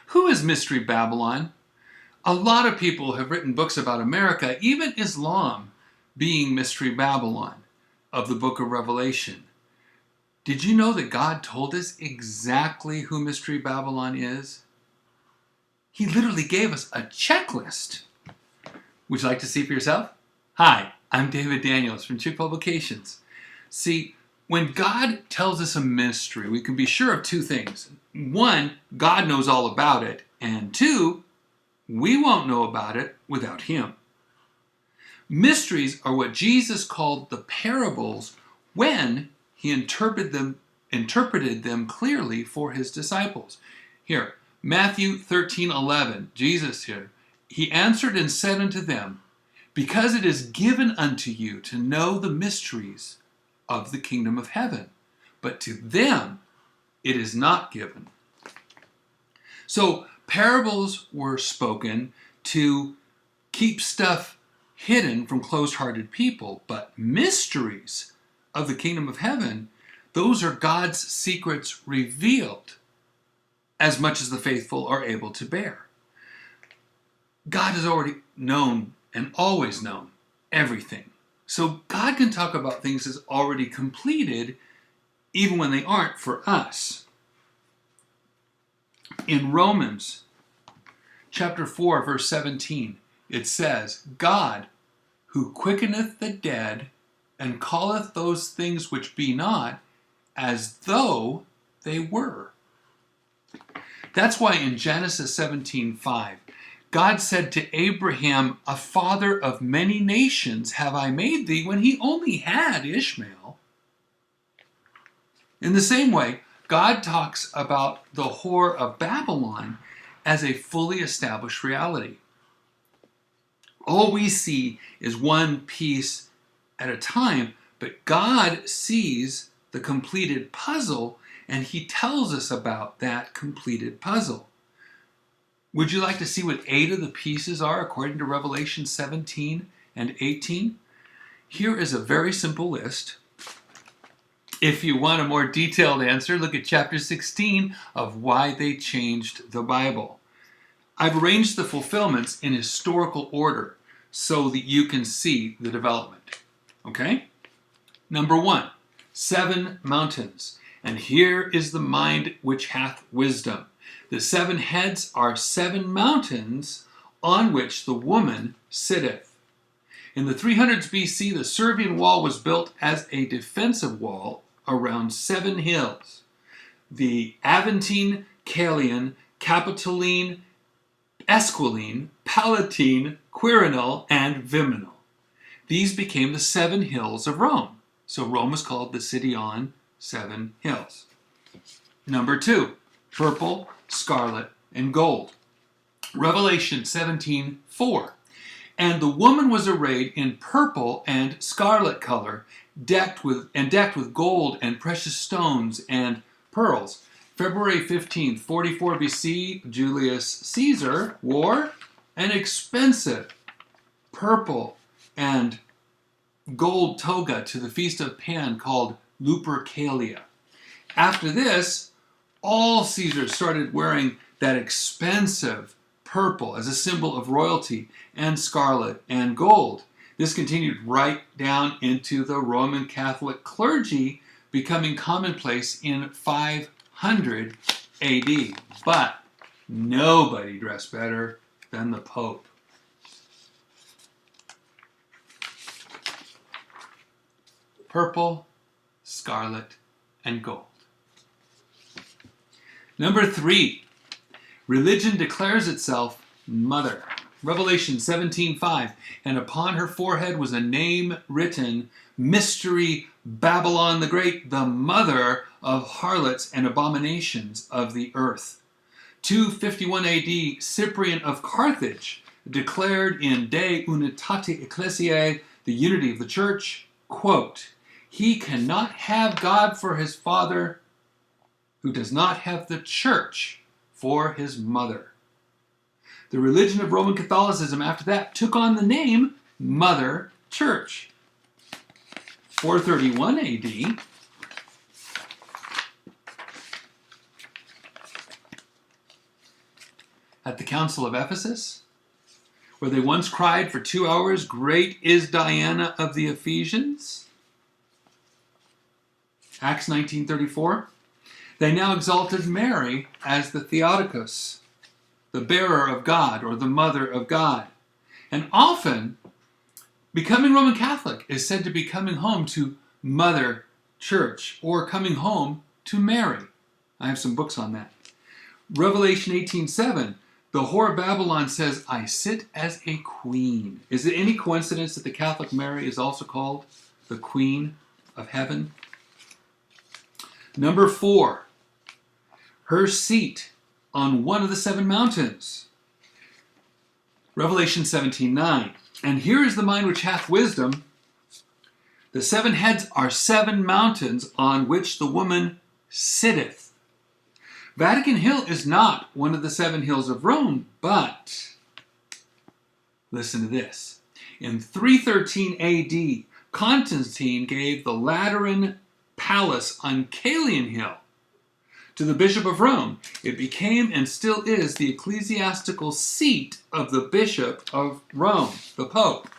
Who is Mystery Babylon? A lot of people have written books about America, even Islam being Mystery Babylon of the book of Revelation. Did you know that God told us exactly who Mystery Babylon is? He literally gave us a checklist. Would you like to see for yourself? Hi, I'm David Daniels from Chick Publications. See, when God tells us a mystery, we can be sure of two things. One, God knows all about it. And two, we won't know about it without Him. Mysteries are what Jesus called the parables when He interpreted them clearly for His disciples. Here, Matthew 13:11, Jesus here, He answered and said unto them, because it is given unto you to know the mysteries of the kingdom of heaven, but to them it is not given. So parables were spoken to keep stuff hidden from closed-hearted people, but mysteries of the kingdom of heaven, those are God's secrets revealed as much as the faithful are able to bear. God has already known and always known everything. So God can talk about things as already completed even when they aren't for us. In Romans chapter 4, verse 17, it says, God, who quickeneth the dead, and calleth those things which be not, as though they were. That's why in Genesis 17:5, God said to Abraham, a father of many nations have I made thee, when he only had Ishmael. In the same way, God talks about the whore of Babylon as a fully established reality. All we see is one piece at a time, but God sees the completed puzzle, and He tells us about that completed puzzle. Would you like to see what 8 of the pieces are according to Revelation 17 and 18? Here is a very simple list. If you want a more detailed answer, look at chapter 16 of Why They Changed the Bible. I've arranged the fulfillments in historical order so that you can see the development. Okay? Number 1, 7 mountains. And here is the mind which hath wisdom. The 7 heads are 7 mountains on which the woman sitteth. In the 300s BC, the Servian wall was built as a defensive wall around 7 hills. The Aventine, Caelian, Capitoline, Esquiline, Palatine, Quirinal, and Viminal. These became the 7 hills of Rome. So Rome is called the city on 7 hills. Number 2, purple, scarlet, and gold. Revelation 17:4. And the woman was arrayed in purple and scarlet color, decked with gold and precious stones and pearls. February 15th, 44 BC, Julius Caesar wore an expensive purple and gold toga to the Feast of Pan called Lupercalia. After this, all Caesars started wearing that expensive purple as a symbol of royalty, and scarlet and gold. This continued right down into the Roman Catholic clergy, becoming commonplace in 500 AD. But nobody dressed better than the Pope. Purple, scarlet, and gold. Number 3, religion declares itself mother. Revelation 17:5, and upon her forehead was a name written, Mystery Babylon the Great, the mother of harlots and abominations of the earth. 251 AD, Cyprian of Carthage declared in De Unitate Ecclesiae, the unity of the church, quote, he cannot have God for his father who does not have the church for his mother. The religion of Roman Catholicism after that took on the name Mother Church. 431 AD, at the Council of Ephesus, where they once cried for 2 hours, "Great is Diana of the Ephesians"? Acts 19:34. They now exalted Mary as the Theotokos, the bearer of God, or the mother of God. And often, becoming Roman Catholic is said to be coming home to Mother Church, or coming home to Mary. I have some books on that. Revelation 18:7, the whore of Babylon says, "I sit as a queen." Is it any coincidence that the Catholic Mary is also called the Queen of Heaven? Number 4, her seat on one of the 7 mountains. Revelation 17:9. And here is the mind which hath wisdom. The 7 heads are 7 mountains on which the woman sitteth. Vatican Hill is not one of the 7 hills of Rome, but listen to this. In 313 AD, Constantine gave the Lateran palace on Caelian Hill to the Bishop of Rome. It became and still is the ecclesiastical seat of the Bishop of Rome, the Pope.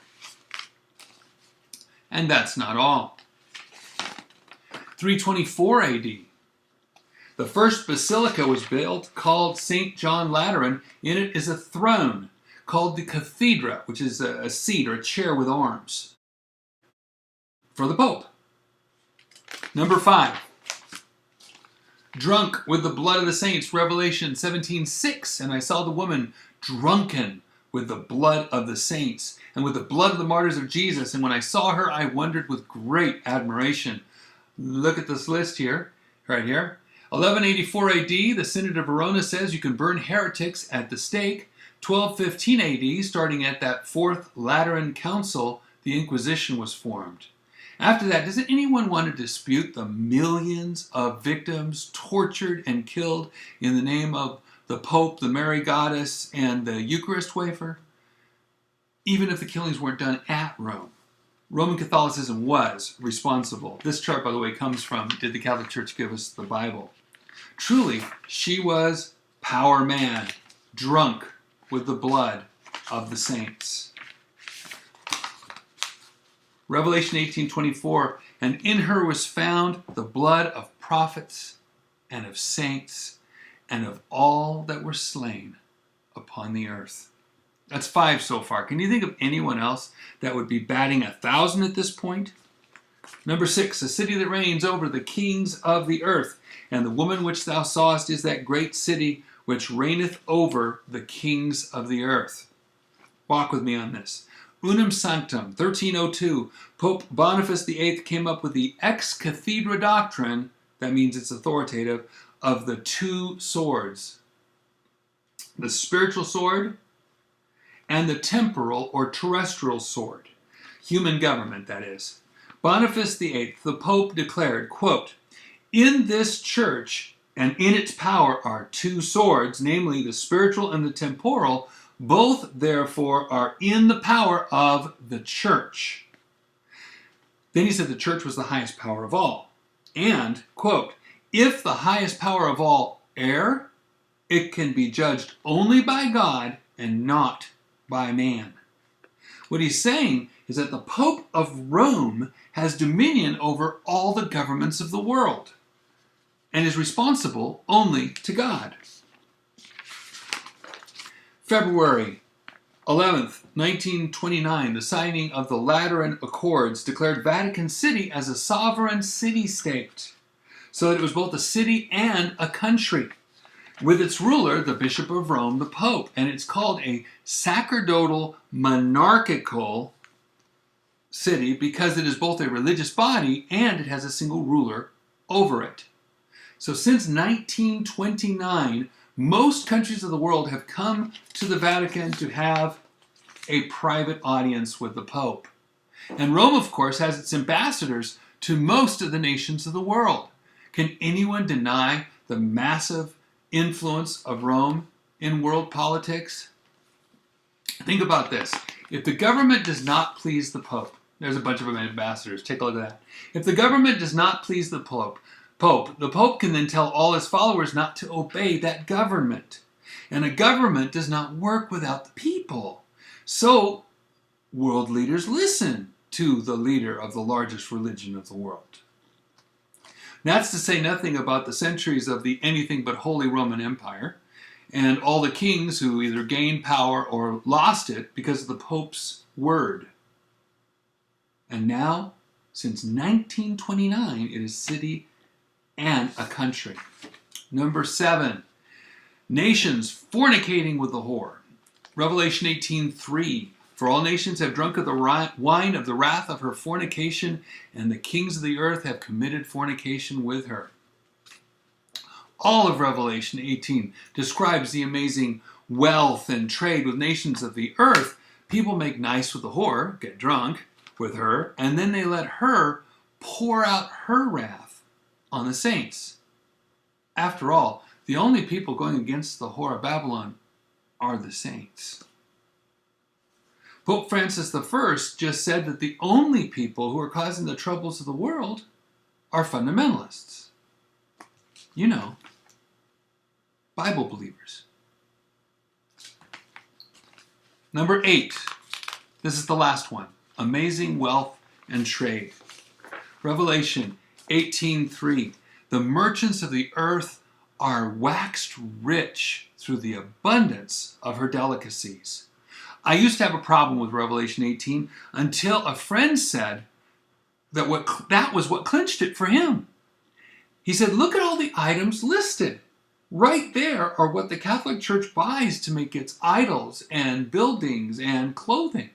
And that's not all. 324 AD, the first basilica was built, called St. John Lateran. In it is a throne called the cathedra, which is a seat or a chair with arms, for the Pope. Number 5, drunk with the blood of the saints, Revelation 17:6. And I saw the woman drunken with the blood of the saints and with the blood of the martyrs of Jesus. And when I saw her, I wondered with great admiration. Look at this list here, right here. 1184 AD, the Synod of Verona says you can burn heretics at the stake. 1215 AD, starting at that 4th Lateran Council, the Inquisition was formed. After that, doesn't anyone want to dispute the millions of victims tortured and killed in the name of the Pope, the Mary Goddess, and the Eucharist wafer? Even if the killings weren't done at Rome. Roman Catholicism was responsible. This chart, by the way, comes from Did the Catholic Church Give Us the Bible? Truly, she was power mad, drunk with the blood of the saints. Revelation 18:24, and in her was found the blood of prophets and of saints and of all that were slain upon the earth. That's 5 so far. Can you think of anyone else that would be batting 1,000 at this point? Number 6, a city that reigns over the kings of the earth. And the woman which thou sawest is that great city which reigneth over the kings of the earth. Walk with me on this. Unum Sanctum, 1302, Pope Boniface VIII came up with the ex cathedra doctrine, that means it's authoritative, of the 2 swords. The spiritual sword and the temporal or terrestrial sword. Human government, that is. Boniface VIII, the Pope, declared, quote, in this church and in its power are 2 swords, namely the spiritual and the temporal. Both, therefore, are in the power of the church. Then he said the church was the highest power of all. And, quote, if the highest power of all err, it can be judged only by God and not by man. What he's saying is that the Pope of Rome has dominion over all the governments of the world and is responsible only to God. February 11th, 1929, the signing of the Lateran Accords declared Vatican City as a sovereign city-state, so that it was both a city and a country, with its ruler, the Bishop of Rome, the Pope, and it's called a sacerdotal monarchical city because it is both a religious body and it has a single ruler over it. So since 1929, most countries of the world have come to the Vatican to have a private audience with the Pope. And Rome, of course, has its ambassadors to most of the nations of the world. Can anyone deny the massive influence of Rome in world politics? Think about this. If the government does not please the Pope, there's a bunch of ambassadors, take a look at that. If the government does not please the Pope, the Pope can then tell all his followers not to obey that government. And a government does not work without the people. So, world leaders listen to the leader of the largest religion of the world. That's to say nothing about the centuries of the anything but Holy Roman Empire and all the kings who either gained power or lost it because of the Pope's word. And now, since 1929, it is a city and a country. Number 7, nations fornicating with the whore. Revelation 18:3. For all nations have drunk of the wine of the wrath of her fornication, and the kings of the earth have committed fornication with her. All of Revelation 18 describes the amazing wealth and trade with nations of the earth. People make nice with the whore, get drunk with her, and then they let her pour out her wrath on the saints. After all, the only people going against the whore of Babylon are the saints. Pope Francis I just said that the only people who are causing the troubles of the world are fundamentalists. You know, Bible believers. Number 8. This is the last one. Amazing wealth and trade. Revelation 18:3. The merchants of the earth are waxed rich through the abundance of her delicacies. I used to have a problem with Revelation 18 until a friend said that was what clinched it for him. He said, look at all the items listed. Right there are what the Catholic Church buys to make its idols and buildings and clothing.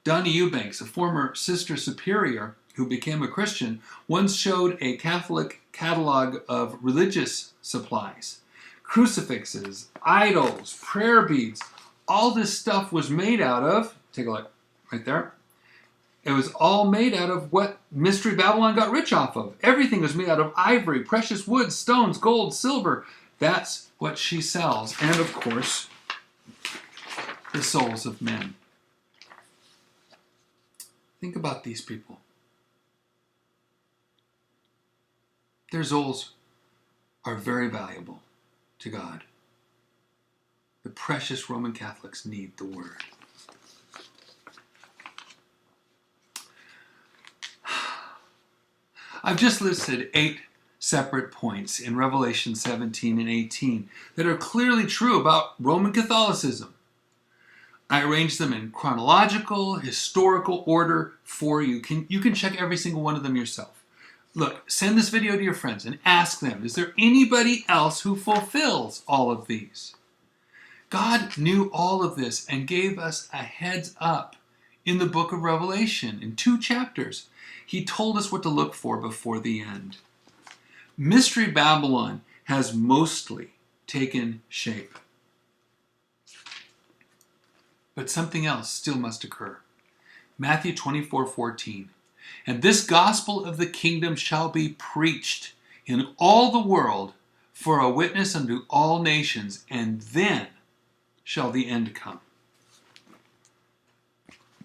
Donnie Eubanks, a former sister superior who became a Christian, once showed a Catholic catalog of religious supplies. Crucifixes, idols, prayer beads. All this stuff was made out of, take a look, right there. It was all made out of what Mystery Babylon got rich off of. Everything was made out of ivory, precious wood, stones, gold, silver. That's what she sells. And of course, the souls of men. Think about these people. Their souls are very valuable to God. The precious Roman Catholics need the word. I've just listed 8 separate points in Revelation 17 and 18 that are clearly true about Roman Catholicism. I arranged them in chronological, historical order for you. You can check every single one of them yourself. Look, send this video to your friends and ask them, is there anybody else who fulfills all of these? God knew all of this and gave us a heads up in the book of Revelation. In 2 chapters, he told us what to look for before the end. Mystery Babylon has mostly taken shape. But something else still must occur. Matthew 24:14. And this gospel of the kingdom shall be preached in all the world for a witness unto all nations, and then shall the end come.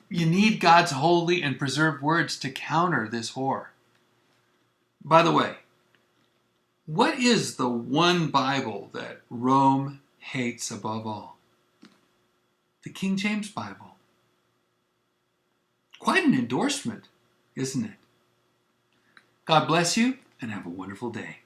You need God's holy and preserved words to counter this whore. By the way, what is the one Bible that Rome hates above all? The King James Bible. Quite an endorsement, isn't it? God bless you and have a wonderful day.